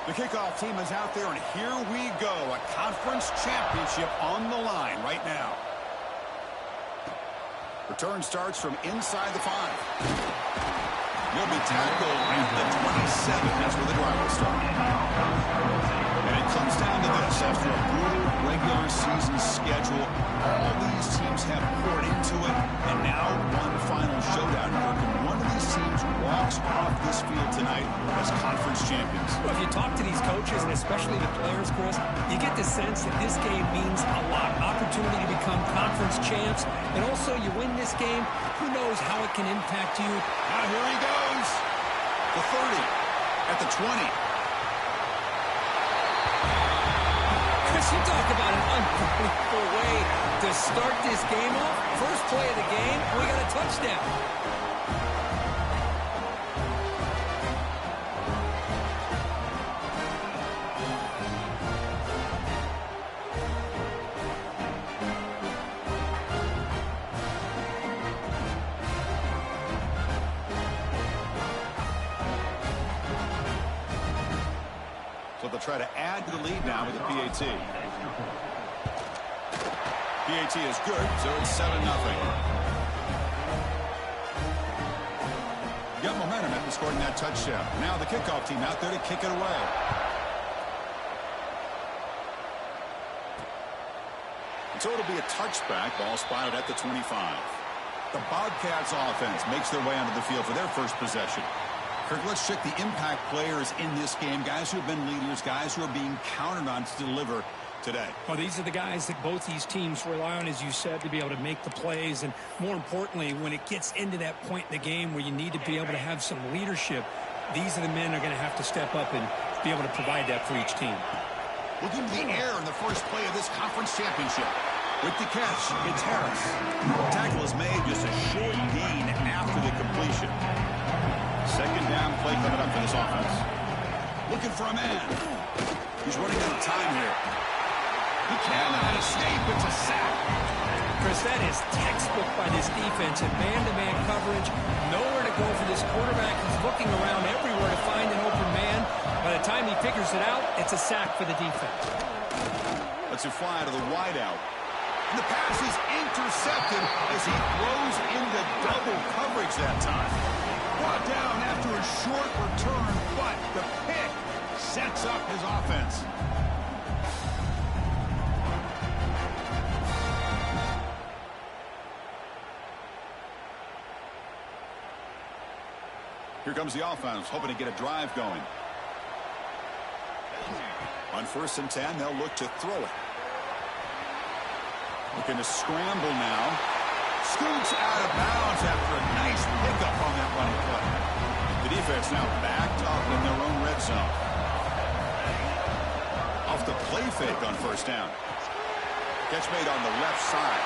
The kickoff team is out there, and here we go. A conference championship on the line right now. Return starts from inside the 5. He'll be tackled at the 27. That's where the drive will start. And it comes down to this. After a brutal regular season schedule, all these teams have poured into it, and now one final showdown. One of these teams walks off this field tonight as conference champions. Well, if you talk to these coaches, and especially the players, Chris, you get the sense that this game means a lot. Opportunity to become conference champs. And also, you win this game, who knows how it can impact you. Now here he goes. The 30 at the 20. Chris, you talk about an unbelievable way to start this game off. First play of the game, we got a touchdown. They'll try to add to the lead now with the PAT. PAT is good, so it's 7-0. Got momentum after scoring that touchdown. Now the kickoff team out there to kick it away. And so it'll be a touchback. Ball spotted at the 25. The Bobcats offense makes their way onto the field for their first possession. Kirk, let's check the impact players in this game, guys who have been leaders, guys who are being counted on to deliver today. Well, these are the guys that both these teams rely on, as you said, to be able to make the plays. And more importantly, when it gets into that point in the game where you need to be able to have some leadership, these are the men that are going to have to step up and be able to provide that for each team. Looking to the air in the first play of this conference championship. With the catch, it's Harris. The tackle is made, just a short gain after the completion. Second down play coming up for this offense. Looking for a man. He's running out of time here. He cannot escape. It's a sack. Chris, that is textbook by this defense. In man-to-man coverage, nowhere to go for this quarterback. He's looking around everywhere to find an open man. By the time he figures it out, it's a sack for the defense. Let's it fly to the wideout. And the pass is intercepted as he throws into double coverage that time. Brought down after a short return, but the pick sets up his offense. Here comes the offense, hoping to get a drive going. On 1st and 10, they'll look to throw it. Looking to scramble now. Scoots out of bounds after a nice pickup on that running play. The defense now backed up in their own red zone. Off the play fake on 1st down. Catch made on the left side.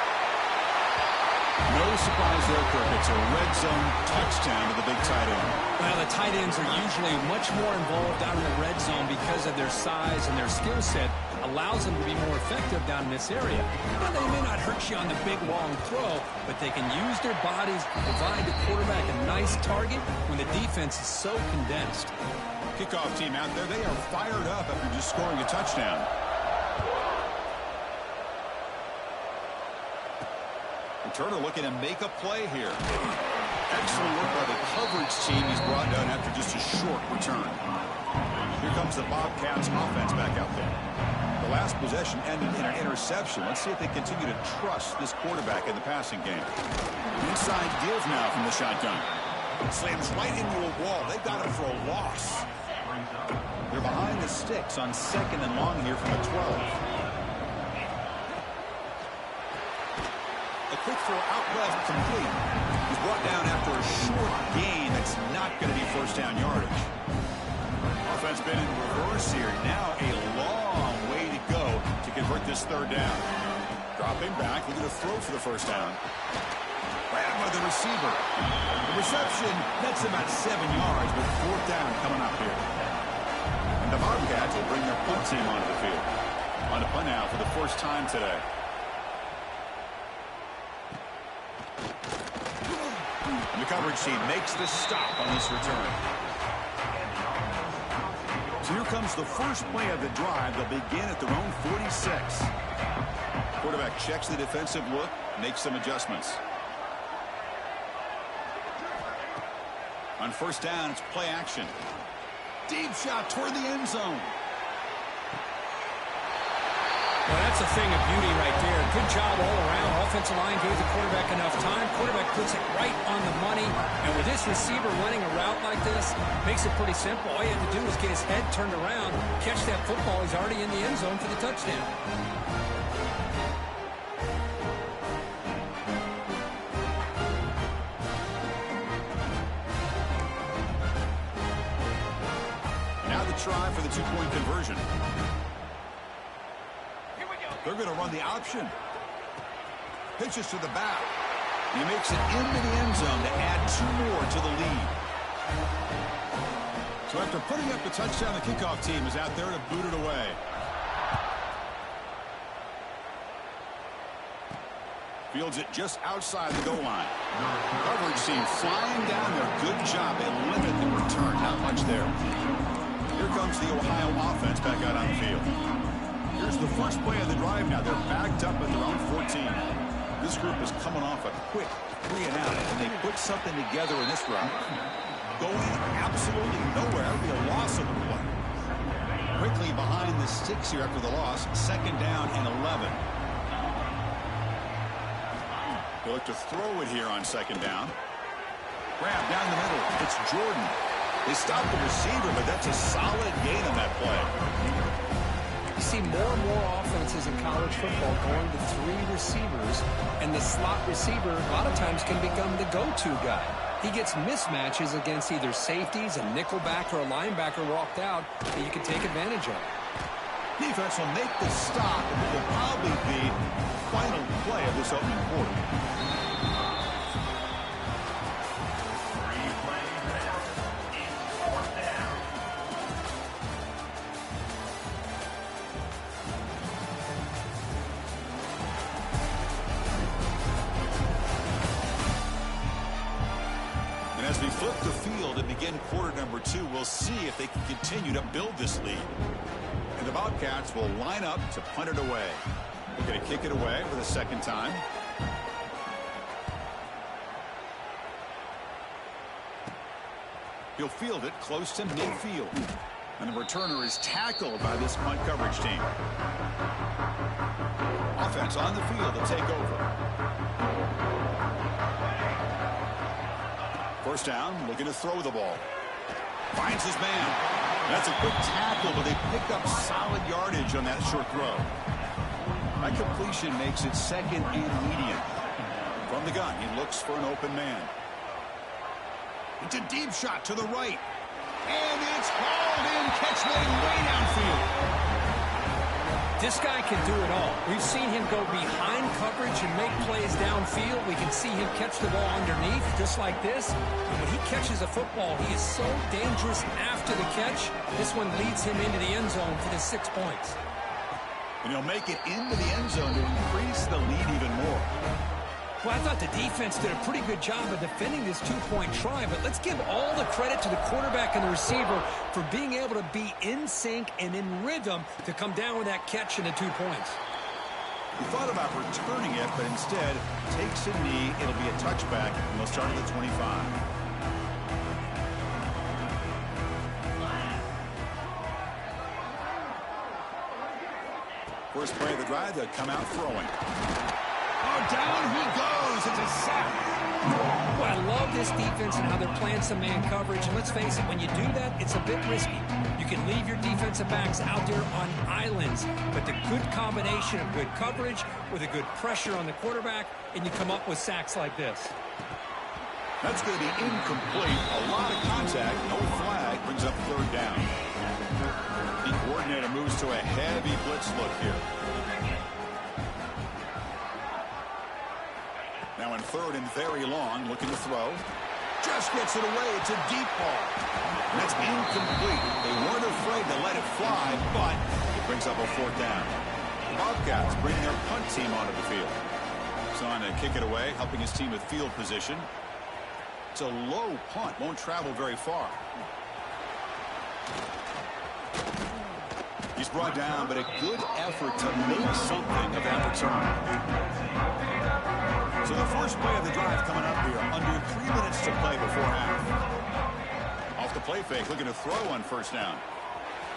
No surprise there, Kirk. It's a red zone touchdown to the big tight end. Well, the tight ends are usually much more involved out in the red zone because of their size and their skill set. Allows them to be more effective down in this area. Now, they may not hurt you on the big, long throw, but they can use their bodies to provide the quarterback a nice target when the defense is so condensed. Kickoff team out there, they are fired up after just scoring a touchdown. Turner looking to make a play here. Excellent work by the coverage team. He's brought down after just a short return. Here comes the Bobcats offense back out there. The last possession ended in an interception. Let's see if they continue to trust this quarterback in the passing game. Inside deals now from the shotgun. Slams right into a wall. They got him for a loss. They're behind the sticks on 2nd and long here from the 12. A quick throw out left, complete. He's brought down after a short gain. That's not going to be 1st down yardage. Offense been in reverse here. Now a long way to go to convert this 3rd down. Dropping back, looking to throw for the 1st down. Grabbed by the receiver. The reception, that's about 7 yards, but 4th down coming up here. And the Bobcats will bring their punt team onto the field. On the punt now for the first time today. And the coverage team makes the stop on this return. So here comes the first play of the drive. They'll begin at their own 46. Quarterback checks the defensive look, makes some adjustments. On first down, it's play action. Deep shot toward the end zone. Well, that's a thing of beauty right there. Good job all around. Offensive line gave the quarterback enough time. Quarterback puts it right on the money. And with this receiver running a route like this, makes it pretty simple. All you have to do is get his head turned around, catch that football. He's already in the end zone for the touchdown. Now the try for the two-point conversion. They're going to run the option. Pitches to the back. He makes it into the end zone to add 2 more to the lead. So after putting up the touchdown, the kickoff team is out there to boot it away. Fields it just outside the goal line. Coverage team flying down there. Good job. They limit the return. Not much there. Here comes the Ohio offense back out on the field. Here's the first play of the drive now. They're backed up at their own 14. This group is coming off a quick 3 and out, and they put something together in this route. Going absolutely nowhere. It'll be a loss of the play. Quickly behind the sticks here after the loss. Second down and 11. They look to throw it here on second down. Grab down the middle. It's Jordan. They stop the receiver, but that's a solid gain on that play. You see more and more offenses in college football going to 3 receivers, and the slot receiver a lot of times can become the go-to guy. He gets mismatches against either safeties, a nickelback, or a linebacker walked out that you can take advantage of. Defense will make the stop, and it will probably be the final play of this opening quarter. As we flip the field and begin quarter number 2, we'll see if they can continue to build this lead. And the Bobcats will line up to punt it away. They're going to kick it away for the second time. He'll field it close to midfield. And the returner is tackled by this punt coverage team. Offense on the field to take over. First down, looking to throw the ball. Finds his man. That's a quick tackle, but they picked up solid yardage on that short throw. That completion makes it second and medium. From the gun, he looks for an open man. It's a deep shot to the right. And it's hauled in, catch made way downfield. This guy can do it all. We've seen him go behind coverage and make plays downfield. We can see him catch the ball underneath, just like this. And when he catches a football, he is so dangerous after the catch. This one leads him into the end zone for the 6 points. And he'll make it into the end zone to increase the lead even more. Well, I thought the defense did a pretty good job of defending this 2-point try, but let's give all the credit to the quarterback and the receiver for being able to be in sync and in rhythm to come down with that catch and the 2 points. He thought about returning it, but instead takes a knee. It'll be a touchback, and they'll start at the 25. First play of the drive, they'll come out throwing. Oh, down he goes. It's a sack. Well, I love this defense and how they're playing some man coverage. And let's face it, when you do that, it's a bit risky. You can leave your defensive backs out there on islands, but the good combination of good coverage with a good pressure on the quarterback, and you come up with sacks like this. That's going to be incomplete. A lot of contact, no flag, brings up third down. The coordinator moves to a heavy blitz look here. Now in third and very long, looking to throw. Just gets it away. It's a deep ball. And that's incomplete. They weren't afraid to let it fly, but it brings up a fourth down. The Bobcats bring their punt team onto the field. He's on to kick it away, helping his team with field position. It's a low punt. Won't travel very far. He's brought down, but a good effort to make something of that return. So the first play of the drive coming up here. Under 3 minutes to play before half. Off the play fake, looking to throw on first down.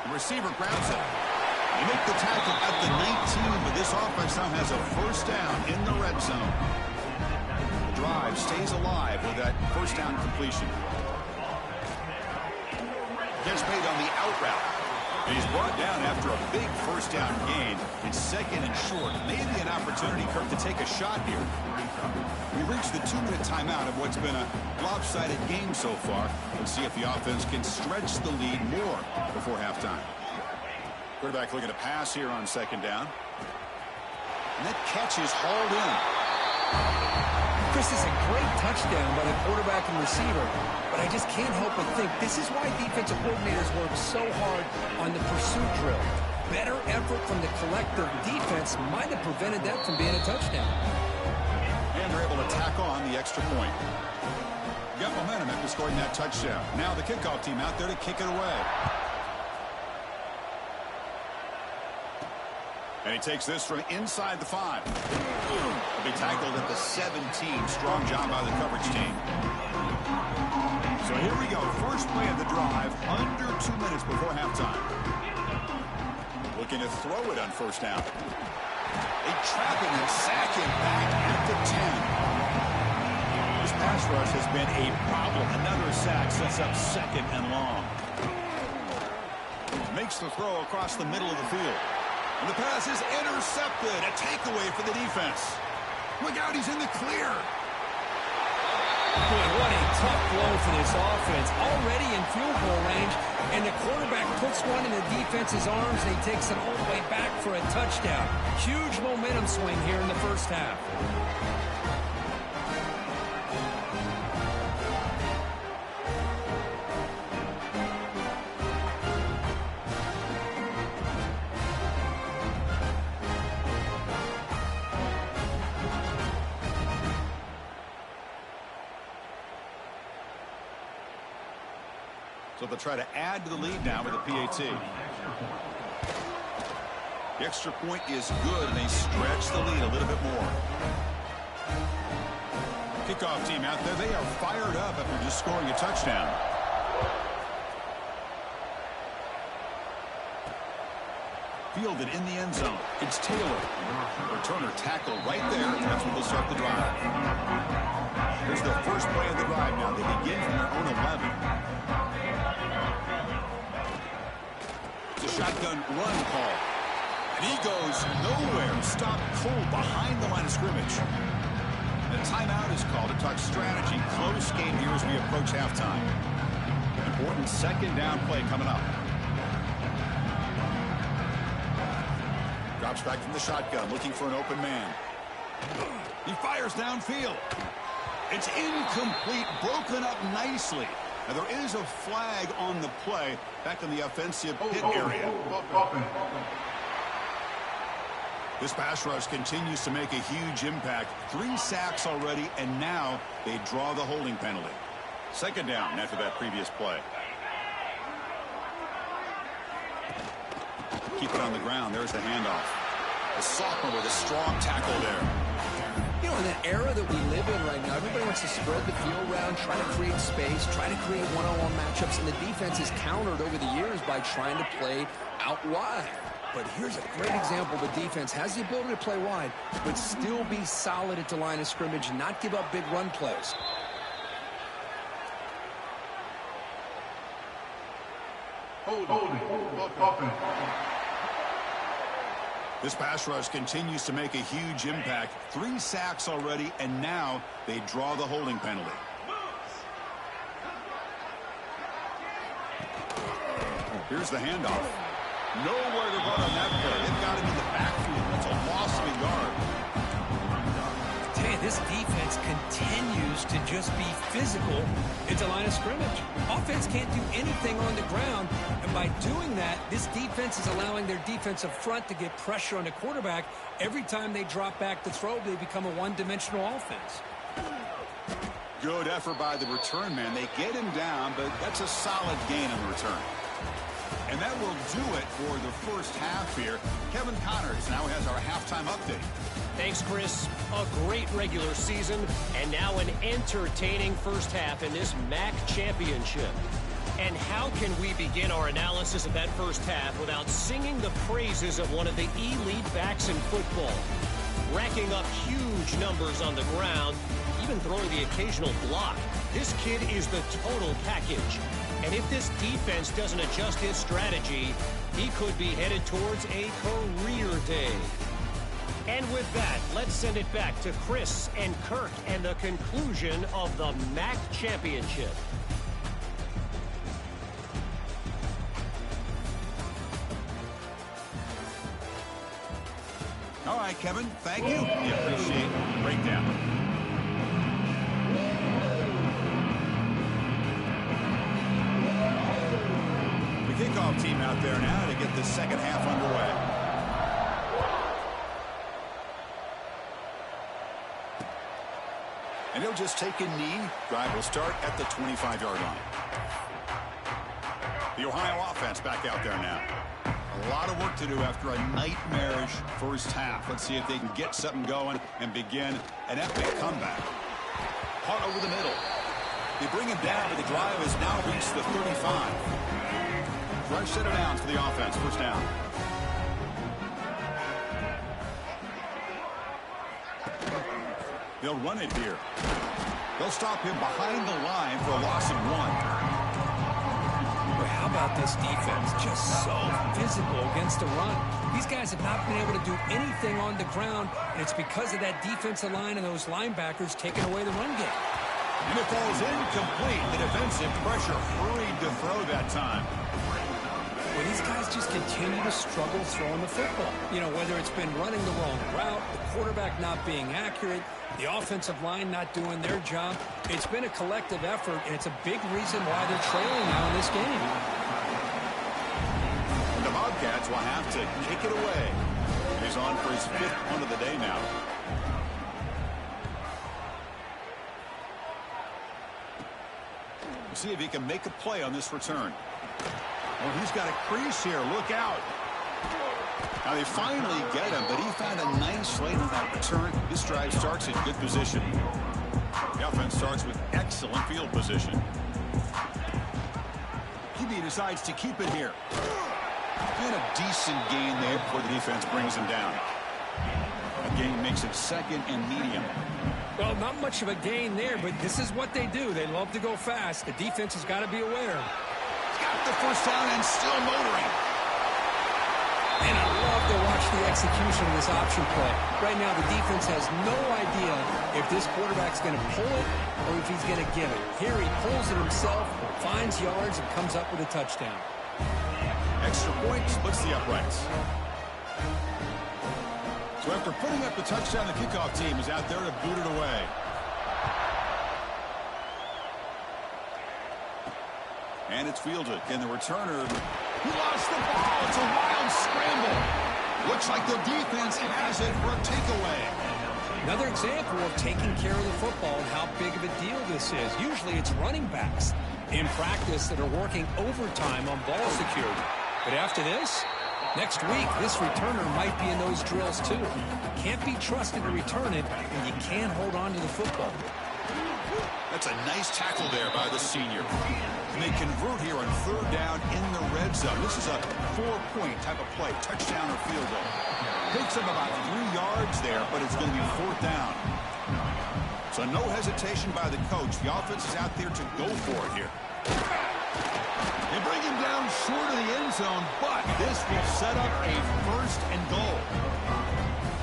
The receiver grabs it. They make the tackle at the 19, but this offense now has a first down in the red zone. The drive stays alive with that first down completion. Gets made on the out route. And he's brought down after a big first down gain. It's second and short. Maybe an opportunity, Kirk, to take a shot here. We reached the 2-minute timeout of what's been a lopsided game so far. Let's see if the offense can stretch the lead more before halftime. Quarterback looking to pass here on second down. And that catch is hauled in. Chris, is a great touchdown by the quarterback and receiver, but I just can't help but think this is why defensive coordinators work so hard on the pursuit drill. Better effort from the collective defense might have prevented that from being a touchdown. And they're able to tack on the extra point. Got momentum after scoring that touchdown. Now the kickoff team out there to kick it away. And he takes this from inside the 5. He'll be tackled at the 17. Strong job by the coverage team. So here we go. First play of the drive. Under 2 minutes before halftime. Looking to throw it on first down. They trap him and sack him back at the 10. This pass rush has been a problem. Another sack sets up second and long. Makes the throw across the middle of the field. And the pass is intercepted. A takeaway for the defense. Look out, he's in the clear. Boy, what a tough blow for this offense. Already in field goal range, and the quarterback puts one in the defense's arms, and he takes it all the way back for a touchdown. Huge momentum swing here in the first half. So they'll try to add to the lead now with a PAT. The extra point is good, and they stretch the lead a little bit more. Kickoff team out there. They are fired up after just scoring a touchdown. Fielded in the end zone. It's Taylor. Returner tackle right there. That's when they'll start the drive. Here's the first play of the drive now. They begin from their own 11. The shotgun run call. And he goes nowhere. Stopped cold behind the line of scrimmage. The timeout is called to talk strategy. Close game here as we approach halftime. Important second down play coming up. Drops back from the shotgun, looking for an open man. He fires downfield. It's incomplete, broken up nicely. Now, there is a flag on the play back in the offensive pit area. This pass rush continues to make a huge impact. 3 sacks already, and now they draw the holding penalty. Second down after that previous play. Keep it on the ground. There's the handoff. The sophomore with a strong tackle there. You know, in that era that we live in right now, everybody wants to spread the field around, try to create space, try to create one-on-one matchups, and the defense is countered over the years by trying to play out wide. But here's a great example. The defense has the ability to play wide, but still be solid at the line of scrimmage and not give up big run plays. This pass rush continues to make a huge impact. 3 sacks already, and now they draw the holding penalty. Here's the handoff. Nowhere to run on that play. They've got him in the backfield. That's a loss of a yard. This defense continues to just be physical at the line of scrimmage. Offense can't do anything on the ground, and by doing that, this defense is allowing their defensive front to get pressure on the quarterback. Every time they drop back to throw, they become a one-dimensional offense. Good effort by the return man. They get him down, but that's a solid gain on the return. And that will do it for the first half here. Kevin Connors now has our halftime update. Thanks, Chris. A great regular season, and now an entertaining first half in this MAC championship. And how can we begin our analysis of that first half without singing the praises of one of the elite backs in football? Racking up huge numbers on the ground, even throwing the occasional block. This kid is the total package. And if this defense doesn't adjust his strategy, he could be headed towards a career day. And with that, let's send it back to Chris and Kirk and the conclusion of the MAC championship. All right, Kevin, thank you. We appreciate the breakdown. Kickoff team out there now to get the second half underway. And he'll just take a knee. Drive will start at the 25-yard line. The Ohio offense back out there now. A lot of work to do after a nightmarish first half. Let's see if they can get something going and begin an epic comeback. Caught over the middle. They bring him down, but the drive has now reached the 35. Fresh set of downs for the offense. First down. They'll run it here. They'll stop him behind the line for a loss of 1. Well, how about this defense? Just so physical against the run. These guys have not been able to do anything on the ground, and it's because of that defensive line and those linebackers taking away the run game. And it falls incomplete. The defensive pressure hurried to throw that time. Well, these guys just continue to struggle throwing the football. You know, whether it's been running the wrong route, the quarterback not being accurate, the offensive line not doing their job. It's been a collective effort, and it's a big reason why they're trailing now in this game. And the Bobcats will have to kick it away. He's on for his 5th punt of the day now. We'll see if he can make a play on this return. Well, he's got a crease here. Look out. Now they finally get him, but he found a nice lane on that return. This drive starts in good position. The offense starts with excellent field position. QB decides to keep it here. And a decent gain there before the defense brings him down. That gain makes it 2nd and medium. Well, not much of a gain there, but this is what they do. They love to go fast. The defense has got to be aware. Got the first down and still motoring. And I love to watch the execution of this option play. Right now, the defense has no idea if this quarterback's going to pull it or if he's going to give it. Here he pulls it himself, finds yards, and comes up with a touchdown. Extra point splits the uprights. So after putting up the touchdown, the kickoff team is out there to boot it away. And it's fielded. And the returner, he lost the ball. It's a wild scramble. Looks like the defense has it for a takeaway. Another example of taking care of the football and how big of a deal this is. Usually it's running backs in practice that are working overtime on ball security. But after this, next week, this returner might be in those drills too. Can't be trusted to return it, and you can't hold on to the football. That's a nice tackle there by the senior. And they convert here on 3rd down in the red zone. This is a 4-point type of play, touchdown or field goal. Takes them about 3 yards there, but it's going to be 4th down. So no hesitation by the coach. The offense is out there to go for it here. They bring him down short of the end zone, but this will set up a 1st and goal.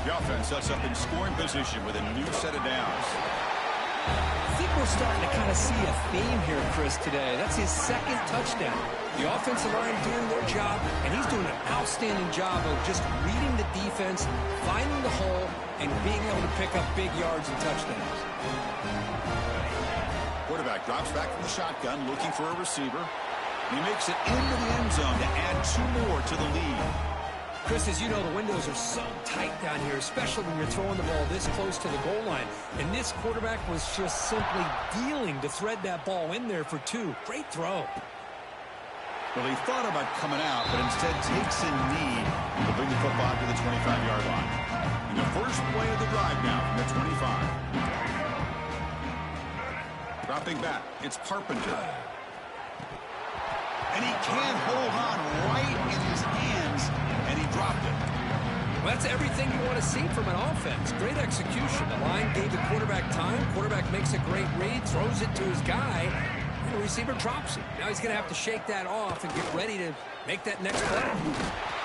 The offense sets up in scoring position with a new set of downs. I think we're starting to kind of see a theme here, Chris, today. That's his 2nd touchdown. The offensive line doing their job, and he's doing an outstanding job of just reading the defense, finding the hole, and being able to pick up big yards and touchdowns. Quarterback drops back from the shotgun, looking for a receiver. He makes it into the end zone to add 2 more to the lead. Chris, as you know, the windows are so tight down here, especially when you're throwing the ball this close to the goal line. And this quarterback was just simply dealing to thread that ball in there for 2. Great throw. Well, he thought about coming out, but instead takes a knee to bring the football to the 25-yard line. And the first play of the drive now from the 25. Dropping back, it's Carpenter. And he can't hold on right in his hands, and he dropped it. Well, that's everything you want to see from an offense. Great execution. The line gave the quarterback time. Quarterback makes a great read, throws it to his guy, and the receiver drops it. Now he's going to have to shake that off and get ready to make that next play.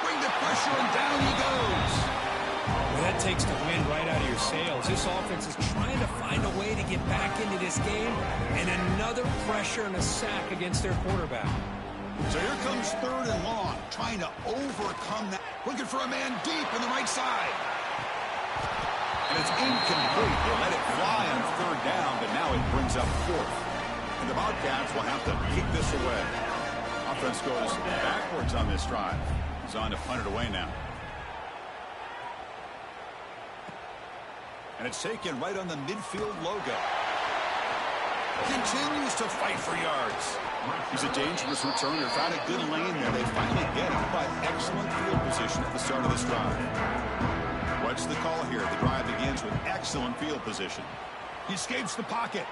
Bring the pressure, and down he goes. Well, that takes the wind right out of your sails. This offense is trying to find a way to get back into this game, and another pressure and a sack against their quarterback. So here comes 3rd and long, trying to overcome that. Looking for a man deep in the right side. And it's incomplete. They let it fly on 3rd down, but now it brings up 4th. And the Bobcats will have to kick this away. Offense goes backwards on this drive. He's on to punt it away now. And it's taken right on the midfield logo. Continues to fight for yards. He's a dangerous returner. Found a good lane there. They finally get him, but excellent field position at the start of this drive. What's the call here? The drive begins with excellent field position. He escapes the pocket.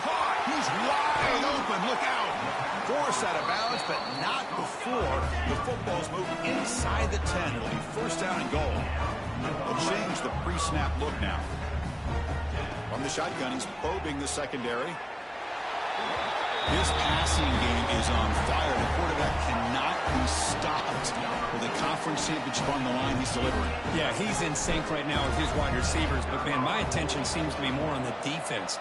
Caught. He's wide open. Look out. Forced out of bounds, but not before the football's moved inside the 10. It'll be 1st down and goal. They'll change the pre-snap look now. From the shotgun, he's probing the secondary. His passing game is on fire. The quarterback cannot be stopped. With a conference championship on the line, he's delivering. Yeah, he's in sync right now with his wide receivers, but, man, my attention seems to be more on the defense.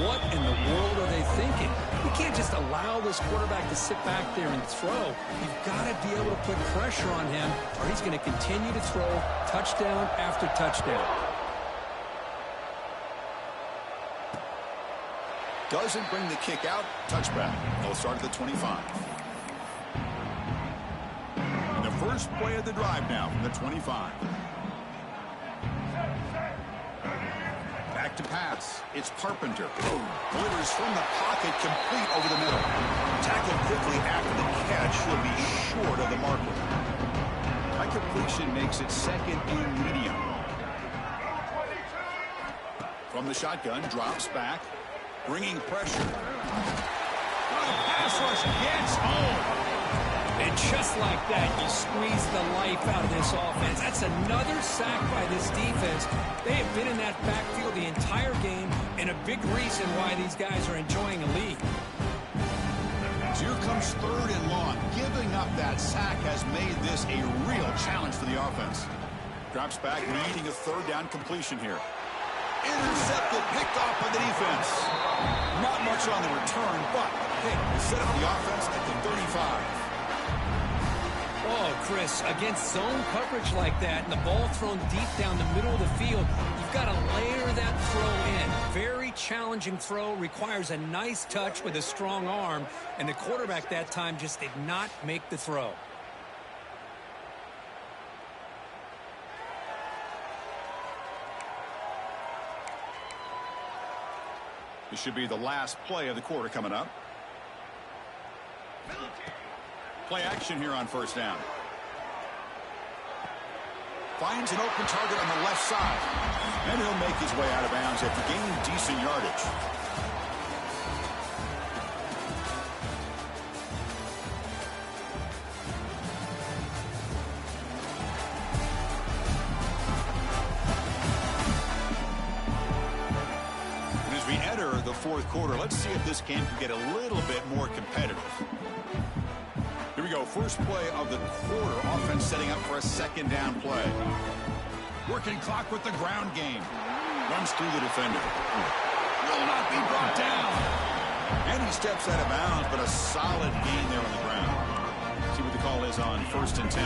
What in the world are they thinking? You can't just allow this quarterback to sit back there and throw. You've got to be able to put pressure on him, or he's going to continue to throw touchdown after touchdown. Doesn't bring the kick out. Touchback. They'll start at the 25. And the first play of the drive now from the 25. Back to pass. It's Carpenter. Delivers from the pocket, complete over the middle. Tackled quickly after the catch. He'll be short of the marker. That completion makes it 2nd and medium. From the shotgun, drops back. Bringing pressure. Pass rush gets home. And just like that, you squeeze the life out of this offense. That's another sack by this defense. They have been in that backfield the entire game, and a big reason why these guys are enjoying a lead. So here comes 3rd and long. Giving up that sack has made this a real challenge for the offense. Drops back, needing a 3rd down completion here. Intercepted, picked off by the defense. Not much on the return, but hey, they set up the offense at the 35. Oh, Chris, against zone coverage like that and the ball thrown deep down the middle of the field, you've got to layer that throw in. Very challenging throw, requires a nice touch with a strong arm, and the quarterback that time just did not make the throw. This should be the last play of the quarter coming up. Play action here on 1st down. Finds an open target on the left side. And he'll make his way out of bounds after gaining decent yardage. The 4th quarter. Let's see if this game can get a little bit more competitive. Here we go. First play of the quarter. Offense setting up for a 2nd down play. Working clock with the ground game. Runs through the defender. Will not be brought down. And he steps out of bounds, but a solid gain there on the ground. See what the call is on 1st and 10.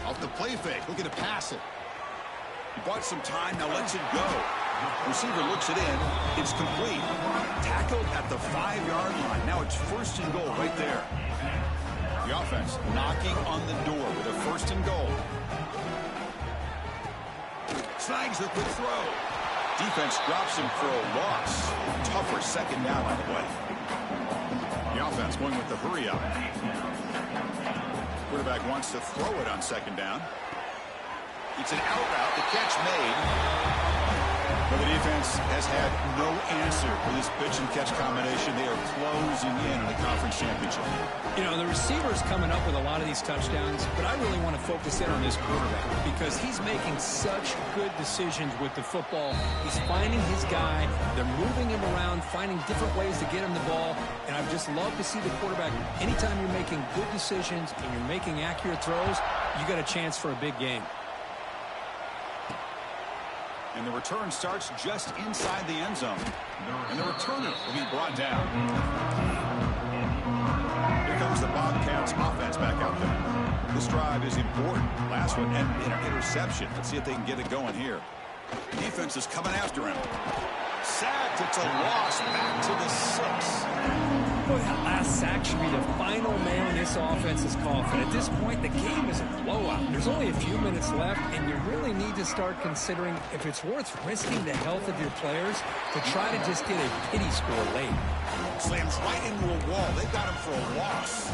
Off the play fake. Looking to pass it. He bought some time, now lets it go. Receiver looks it in. It's complete. Tackled at the 5-yard line. Now it's 1st and goal right there. The offense knocking on the door with a 1st and goal. Snags the quick throw. Defense drops him for a loss. Tougher second down on the way. The offense going with the hurry up. Quarterback wants to throw it on second down. It's an out route. The catch made. But the defense has had no answer for this pitch and catch combination. They are closing in on the conference championship. You know, the receiver's coming up with a lot of these touchdowns, but I really want to focus in on this quarterback because he's making such good decisions with the football. He's finding his guy. They're moving him around, finding different ways to get him the ball. And I've just loved to see the quarterback. Anytime you're making good decisions and you're making accurate throws, you got a chance for a big game. And the return starts just inside the end zone. And the returner will be brought down. Here comes the Bobcats offense back out there. This drive is important. Last one, and an interception. Let's see if they can get it going here. Defense is coming after him. Sacked. It's a loss back to the 6. Boy, that last sack should be the final nail in this offense's coffin. At this point, the game is a blowout. There's only a few minutes left, and you really need to start considering if it's worth risking the health of your players to try to just get a pity score late. Slams right into a wall. They've got him for a loss.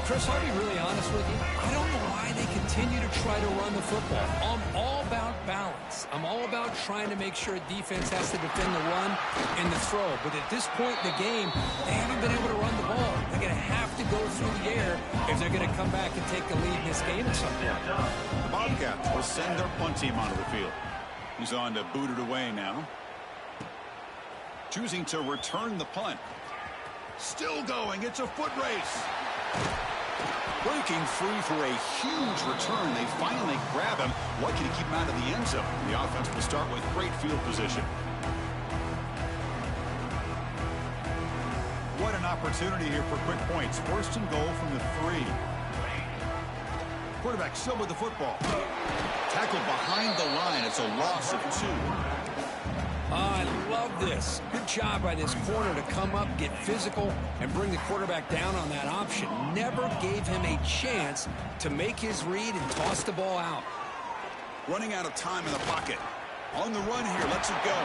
Chris, I'll be really honest with you. I don't know why they continue to try to run the football. I'm all about balance. I'm all about trying to make sure defense has to defend the run and the throw. But at this point in the game, they haven't been able to run the ball. They're going to have to go through the air if they're going to come back and take the lead in this game at some point. The Bobcats will send their punt team onto the field. He's on to boot it away now. Choosing to return the punt. Still going. It's a foot race. Breaking free for a huge return. They finally grab him. Lucky to keep him out of the end zone. The offense will start with great field position. What an opportunity here for quick points. First and goal from the 3. Quarterback still with the football. Tackled behind the line. It's a loss of 2. I love this. Good job by this corner to come up, get physical, and bring the quarterback down on that option. Never gave him a chance to make his read and toss the ball out. Running out of time in the pocket. On the run here, lets it go.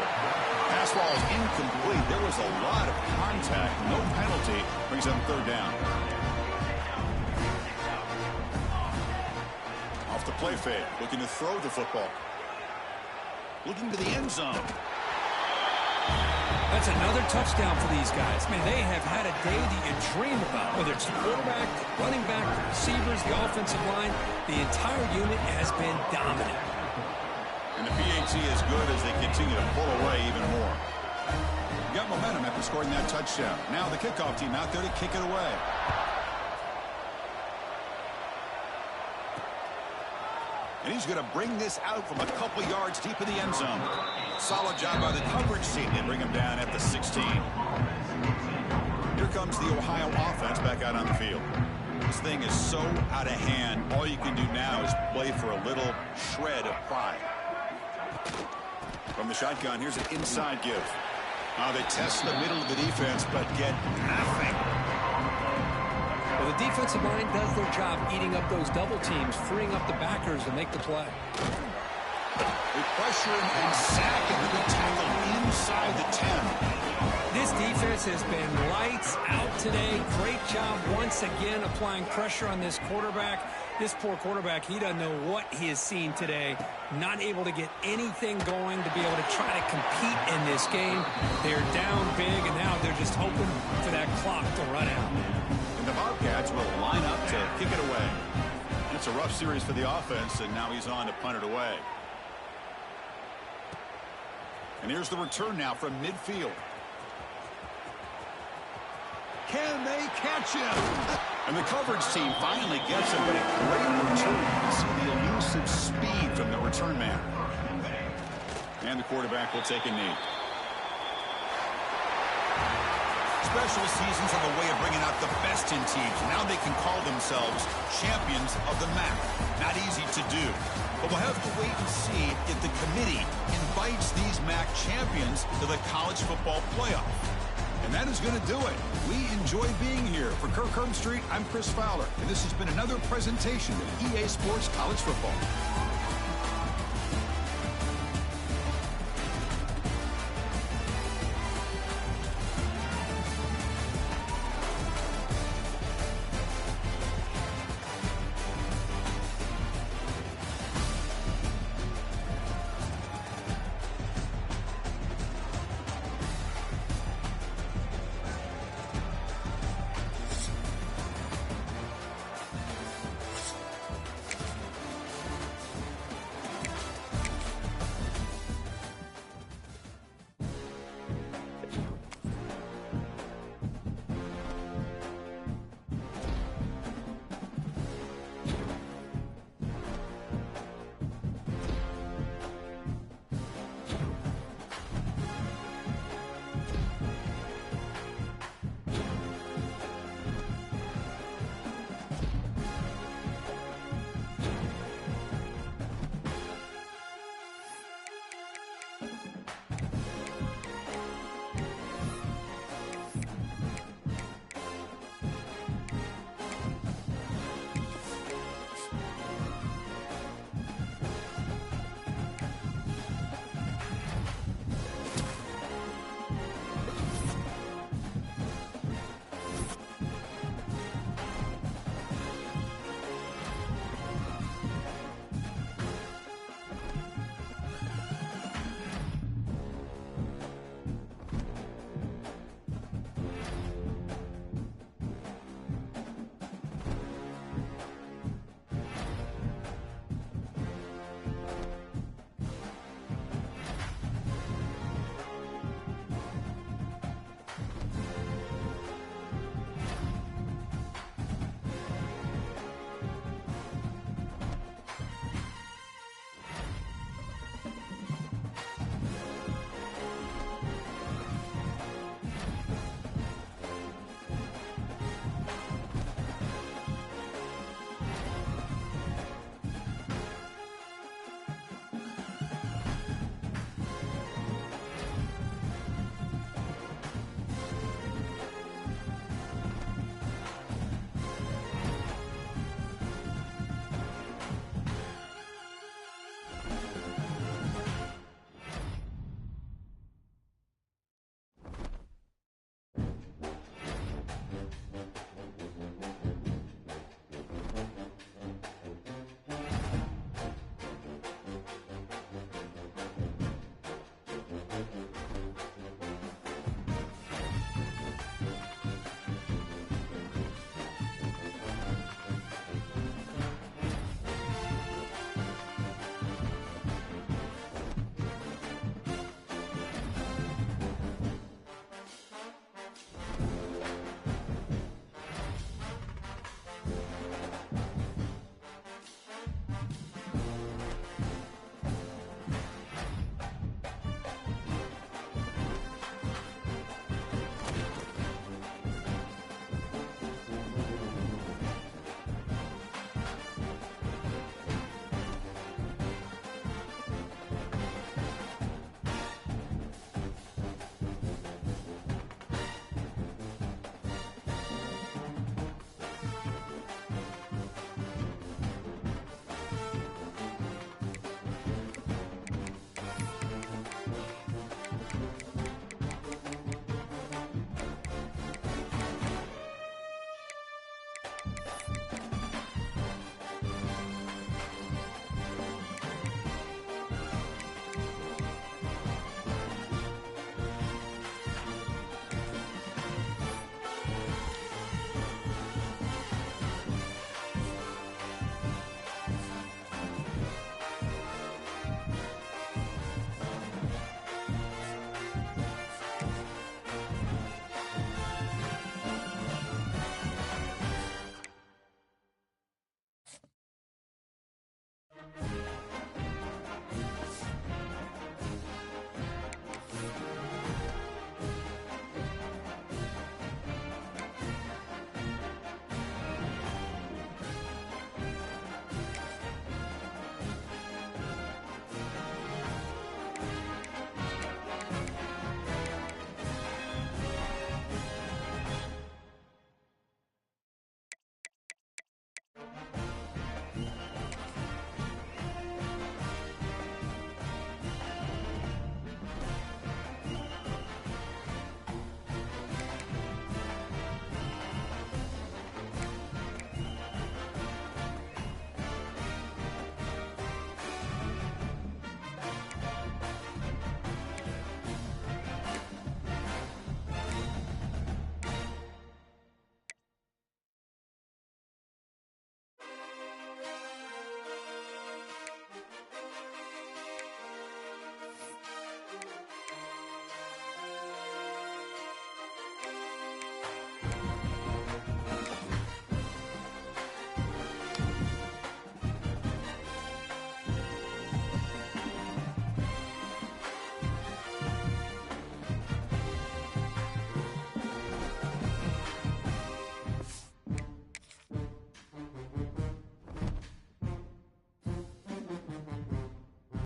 Pass ball is incomplete. There was a lot of contact. No penalty. Brings them third down. Off the play fade. Looking to throw the football. Looking to the end zone. That's another touchdown for these guys. Man, they have had a day that you dream about. Whether it's the quarterback, running back, the receivers, the offensive line, the entire unit has been dominant. And the PAT is good as they continue to pull away even more. Got momentum after scoring that touchdown. Now the kickoff team out there to kick it away. And he's going to bring this out from a couple yards deep in the end zone. Solid job by the coverage team to bring him down at the 16. Here comes the Ohio offense back out on the field. This thing is so out of hand. All you can do now is play for a little shred of pride. From the shotgun, here's an inside give. They test the middle of the defense, but get nothing. Well, the defensive line does their job eating up those double teams, freeing up the backers to make the play. They pressure him and sack him to be tackled inside the 10. This defense has been lights out today. Great job once again applying pressure on this quarterback. This poor quarterback, he doesn't know what he has seen today. Not able to get anything going to be able to try to compete in this game. They're down big, and now they're just hoping for that clock to run out. The Bobcats will line up to kick it away. It's a rough series for the offense, and now he's on to punt it away. And here's the return now from midfield. Can they catch him? And the coverage team finally gets him, but a great return. You can see the elusive speed from the return man. And the quarterback will take a knee. Special seasons are the way of bringing out the best in teams. Now they can call themselves champions of the MAC. Not easy to do. But we'll have to wait and see if the committee invites these MAC champions to the college football playoff. And that is going to do it. We enjoyed being here. For Kirk Street, I'm Chris Fowler. And this has been another presentation of EA Sports College Football.